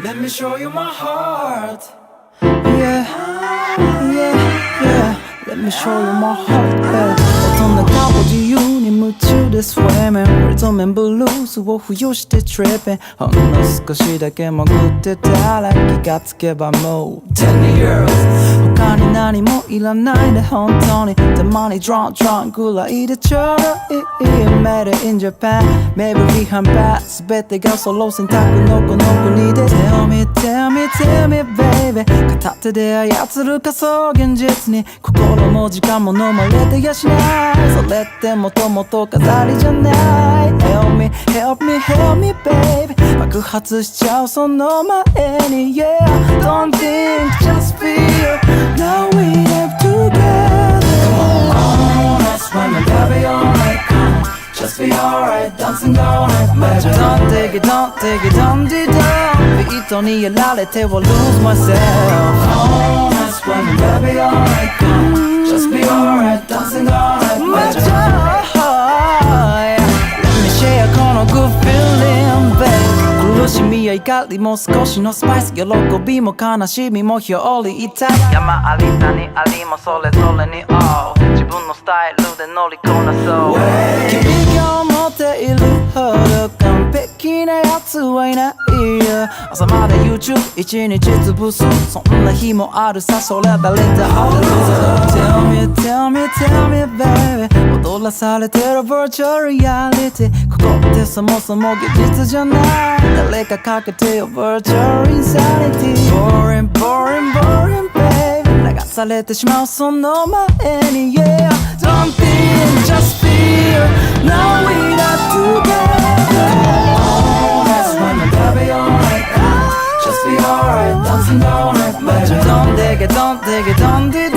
Let me show you my heart. Yeah, yeah, yeah. Let me show you my heart. Yeah. 大人がを自由に夢中で swimming リズムブルースを付与して tripping ほんの少しだけ潜ってたら気がつけばもう10 years 他に何もいらないで本当にたまに drunk ぐらいでちょうどいい Made it in Japan Maybe 批判ば全てがソロ選択のこの国で Tell me, tell me, tell me baby 片手で操る仮想現実に心も時間も飲まれてやしないそれってもともと飾りじゃない Help me, help me, help me baby 爆発しちゃうその前に Yeah, don't think, just feel Now we live together Come on, let's run and baby alright. Come on, just be alright. Dancing all night, baby. Don't take it, don't take it, don't do itビートにやられては lose myself Come on, let's run and baby alright. Come on, just be alright. Dancing all night, My baby. joy Let me share この good feeling, babe 苦しみや怒りも少しのスパイス喜びも悲しみも表裏一体山あり谷ありもそれぞれに all 自分のスタイルで乗りこなそう君が思っているほど完璧なやつはいないよ朝まで YouTube 一日潰すそんな日もあるさそれは誰だ Tell me, tell me, tell me baby 踊らされてる virtual reality ここってそもそも現実じゃない誰かかけてよ virtual insanity Boring, boring, boring baby 流されてしまうその前に Yeah, don't think, just feel Now we are together Oh, let's run and baby alright. Come on, just be alright. Dancing all night, baby. Don't take it, don't take it, don't do it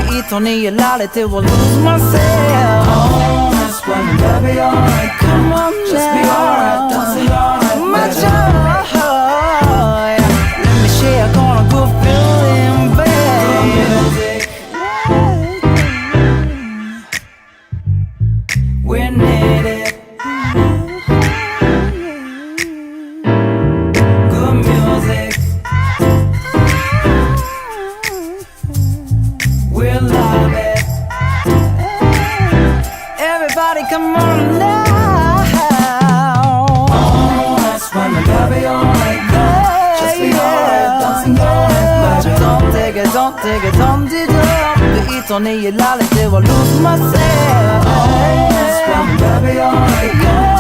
ビートにやられては lose myself Oh, let's run and baby alright. Come on Just be alright. Dancing all night, My baby. joy Let me share この good feeling, baby We need it Good music We love it Everybody come on now Oh, let's run and baby alright. Just be alright. Dancing all night, baby. Don't take it, don't take it, don't do it ビートにやられては lose myself Oh, let's run and baby alright.